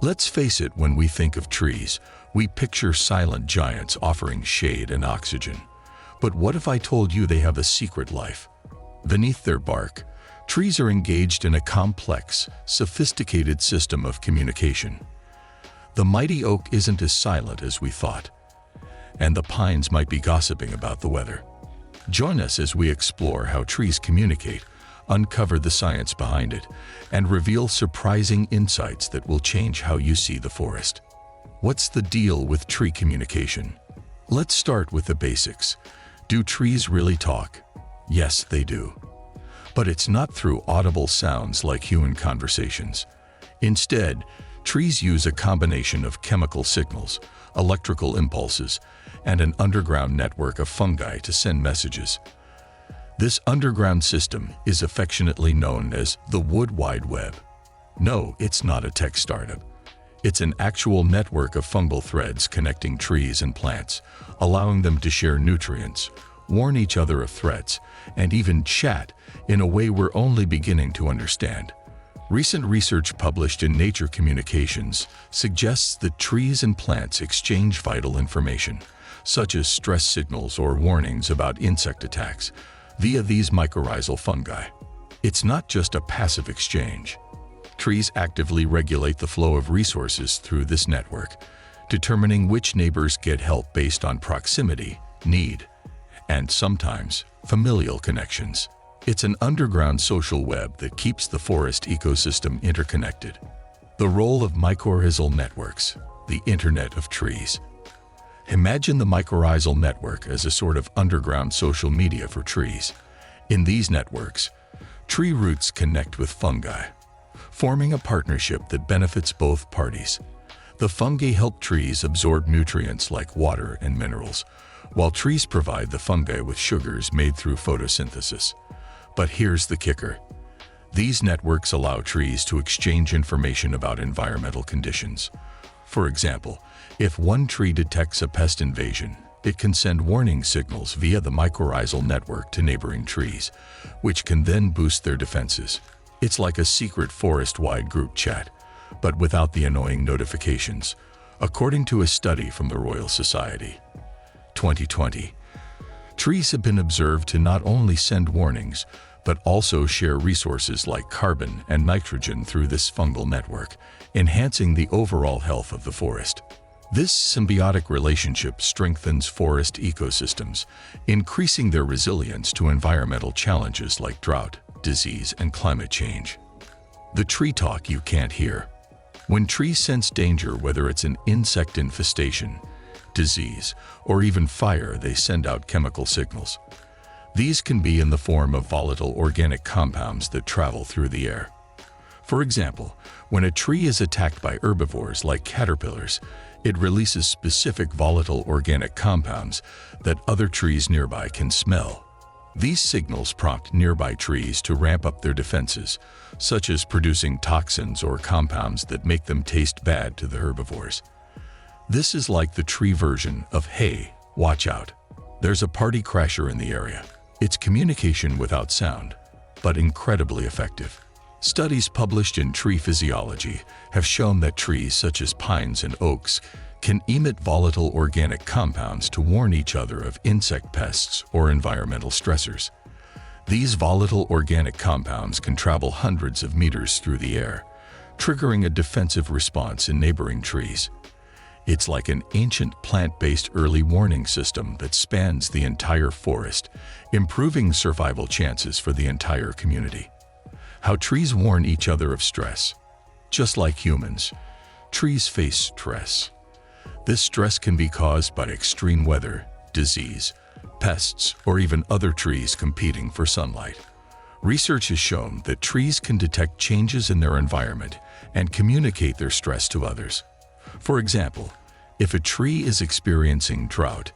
Let's face it, when we think of trees, we picture silent giants offering shade and oxygen. But what if I told you they have a secret life? Beneath their bark, trees are engaged in a complex, sophisticated system of communication. The mighty oak isn't as silent as we thought, and the pines might be gossiping about the weather. Join us as we explore how trees communicate, uncover the science behind it, and reveal surprising insights that will change how you see the forest. What's the deal with tree communication? Let's start with the basics. Do trees really talk? Yes, they do. But it's not through audible sounds like human conversations. Instead, trees use a combination of chemical signals, electrical impulses, and an underground network of fungi to send messages. This underground system is affectionately known as the Wood Wide Web. No, it's not a tech startup. It's an actual network of fungal threads connecting trees and plants, allowing them to share nutrients, warn each other of threats, and even chat in a way we're only beginning to understand. Recent research published in Nature Communications suggests that trees and plants exchange vital information, such as stress signals or warnings about insect attacks, via these mycorrhizal fungi. It's not just a passive exchange. Trees actively regulate the flow of resources through this network, determining which neighbors get help based on proximity, need, and sometimes familial connections. It's an underground social web that keeps the forest ecosystem interconnected. The role of mycorrhizal networks, the Internet of Trees. Imagine the mycorrhizal network as a sort of underground social media for trees. In these networks, tree roots connect with fungi, forming a partnership that benefits both parties. The fungi help trees absorb nutrients like water and minerals, while trees provide the fungi with sugars made through photosynthesis. But here's the kicker. These networks allow trees to exchange information about environmental conditions. For example, if one tree detects a pest invasion, it can send warning signals via the mycorrhizal network to neighboring trees, which can then boost their defenses. It's like a secret forest-wide group chat, but without the annoying notifications, according to a study from the Royal Society. 2020. Trees have been observed to not only send warnings, but also share resources like carbon and nitrogen through this fungal network, enhancing the overall health of the forest. This symbiotic relationship strengthens forest ecosystems, increasing their resilience to environmental challenges like drought, disease, and climate change. The tree talk you can't hear. When trees sense danger, whether it's an insect infestation, disease, or even fire, they send out chemical signals. These can be in the form of volatile organic compounds that travel through the air. For example, when a tree is attacked by herbivores like caterpillars, it releases specific volatile organic compounds that other trees nearby can smell. These signals prompt nearby trees to ramp up their defenses, such as producing toxins or compounds that make them taste bad to the herbivores. This is like the tree version of, "Hey, watch out. There's a party crasher in the area." It's communication without sound, but incredibly effective. Studies published in Tree Physiology have shown that trees such as pines and oaks can emit volatile organic compounds to warn each other of insect pests or environmental stressors. These volatile organic compounds can travel hundreds of meters through the air, triggering a defensive response in neighboring trees. It's like an ancient plant-based early warning system that spans the entire forest, improving survival chances for the entire community. How trees warn each other of stress. Just like humans, trees face stress. This stress can be caused by extreme weather, disease, pests, or even other trees competing for sunlight. Research has shown that trees can detect changes in their environment and communicate their stress to others. For example, if a tree is experiencing drought,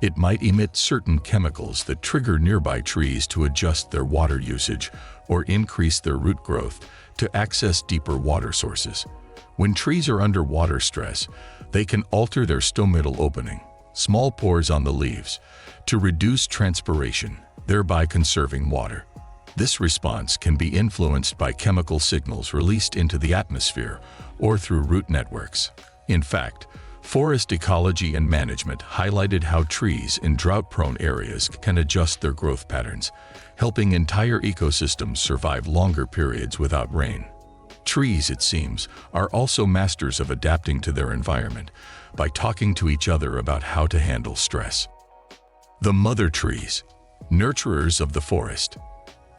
it might emit certain chemicals that trigger nearby trees to adjust their water usage or increase their root growth to access deeper water sources. When trees are under water stress, they can alter their stomatal opening, small pores on the leaves, to reduce transpiration, thereby conserving water. This response can be influenced by chemical signals released into the atmosphere or through root networks. In fact, forest ecology and management highlighted how trees in drought-prone areas can adjust their growth patterns, helping entire ecosystems survive longer periods without rain. Trees, it seems, are also masters of adapting to their environment by talking to each other about how to handle stress. The mother trees, nurturers of the forest.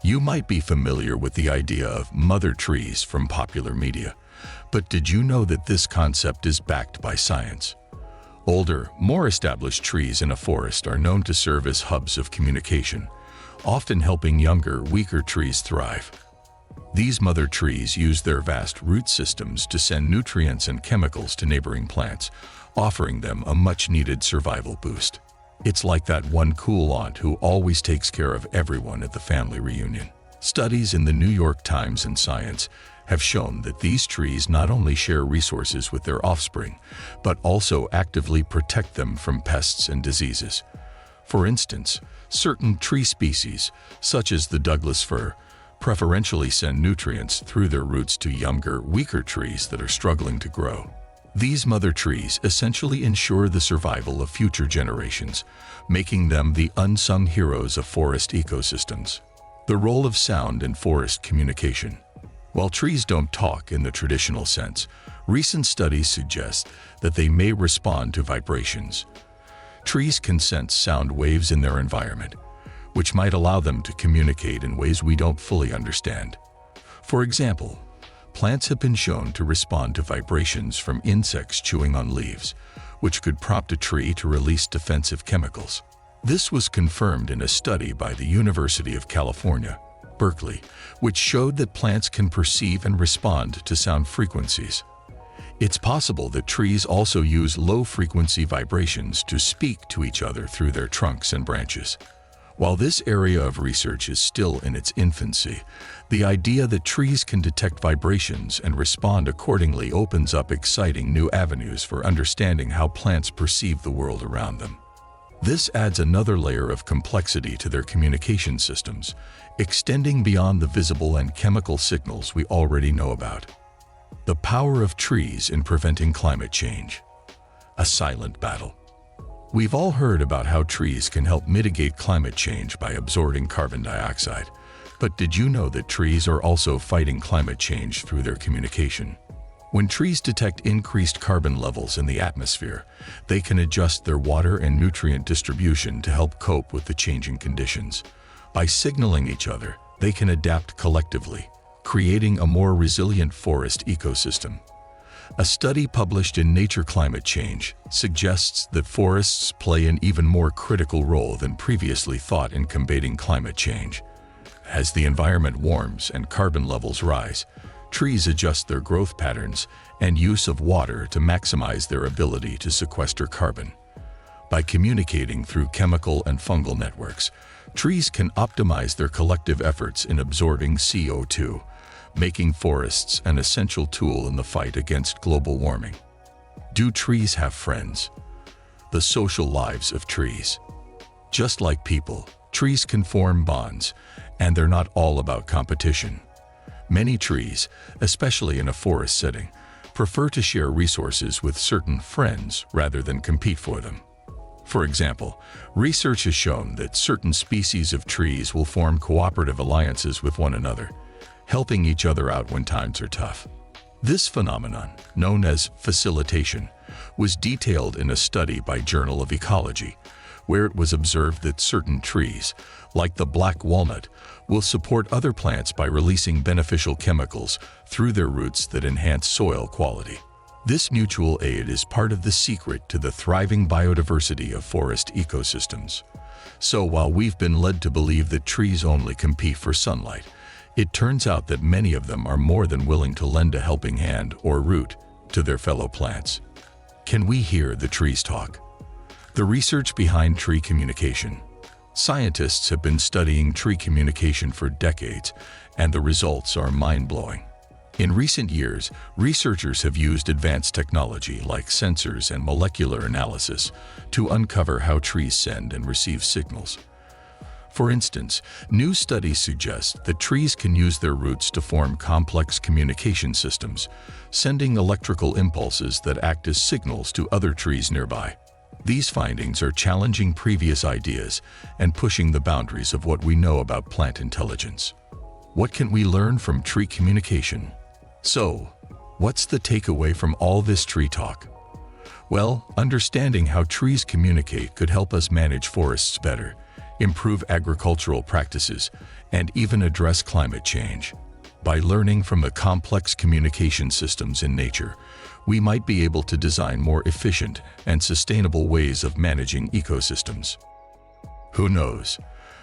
You might be familiar with the idea of mother trees from popular media, but did you know that this concept is backed by science? Older, more established trees in a forest are known to serve as hubs of communication, often helping younger, weaker trees thrive. These mother trees use their vast root systems to send nutrients and chemicals to neighboring plants, offering them a much-needed survival boost. It's like that one cool aunt who always takes care of everyone at the family reunion. Studies in the New York Times and Science have shown that these trees not only share resources with their offspring, but also actively protect them from pests and diseases. For instance, certain tree species, such as the Douglas fir, preferentially send nutrients through their roots to younger, weaker trees that are struggling to grow. These mother trees essentially ensure the survival of future generations, making them the unsung heroes of forest ecosystems. The role of sound in forest communication. While trees don't talk in the traditional sense, recent studies suggest that they may respond to vibrations. Trees can sense sound waves in their environment, which might allow them to communicate in ways we don't fully understand. For example, plants have been shown to respond to vibrations from insects chewing on leaves, which could prompt a tree to release defensive chemicals. This was confirmed in a study by the University of California, Berkeley, which showed that plants can perceive and respond to sound frequencies. It's possible that trees also use low-frequency vibrations to speak to each other through their trunks and branches. While this area of research is still in its infancy, the idea that trees can detect vibrations and respond accordingly opens up exciting new avenues for understanding how plants perceive the world around them. This adds another layer of complexity to their communication systems, extending beyond the visible and chemical signals we already know about. The power of trees in preventing climate change. A silent battle. We've all heard about how trees can help mitigate climate change by absorbing carbon dioxide. But did you know that trees are also fighting climate change through their communication? When trees detect increased carbon levels in the atmosphere, they can adjust their water and nutrient distribution to help cope with the changing conditions. By signaling each other, they can adapt collectively, creating a more resilient forest ecosystem. A study published in Nature Climate Change suggests that forests play an even more critical role than previously thought in combating climate change. As the environment warms and carbon levels rise, trees adjust their growth patterns and use of water to maximize their ability to sequester carbon. By communicating through chemical and fungal networks, trees can optimize their collective efforts in absorbing CO2, making forests an essential tool in the fight against global warming. Do trees have friends? The social lives of trees. Just like people, trees can form bonds, and they're not all about competition. Many trees, especially in a forest setting, prefer to share resources with certain friends rather than compete for them. For example, research has shown that certain species of trees will form cooperative alliances with one another, helping each other out when times are tough. This phenomenon, known as facilitation, was detailed in a study by Journal of Ecology, where it was observed that certain trees, like the black walnut, will support other plants by releasing beneficial chemicals through their roots that enhance soil quality. This mutual aid is part of the secret to the thriving biodiversity of forest ecosystems. So while we've been led to believe that trees only compete for sunlight, it turns out that many of them are more than willing to lend a helping hand or root to their fellow plants. Can we hear the trees talk? The research behind tree communication. Scientists have been studying tree communication for decades, and the results are mind-blowing. In recent years, researchers have used advanced technology like sensors and molecular analysis to uncover how trees send and receive signals. For instance, new studies suggest that trees can use their roots to form complex communication systems, sending electrical impulses that act as signals to other trees nearby. These findings are challenging previous ideas and pushing the boundaries of what we know about plant intelligence. What can we learn from tree communication? So, what's the takeaway from all this tree talk? Well, understanding how trees communicate could help us manage forests better, improve agricultural practices, and even address climate change. By learning from the complex communication systems in nature, we might be able to design more efficient and sustainable ways of managing ecosystems. Who knows?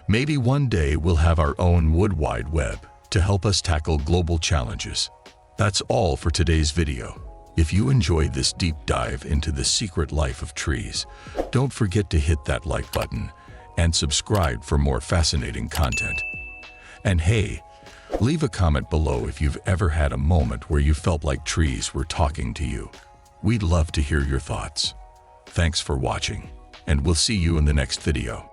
Maybe one day we'll have our own wood wide web to help us tackle global challenges. That's all for today's video. If you enjoyed this deep dive into the secret life of trees, don't forget to hit that like button and subscribe for more fascinating content. And hey, leave a comment below if you've ever had a moment where you felt like trees were talking to you. We'd love to hear your thoughts. Thanks for watching, and we'll see you in the next video.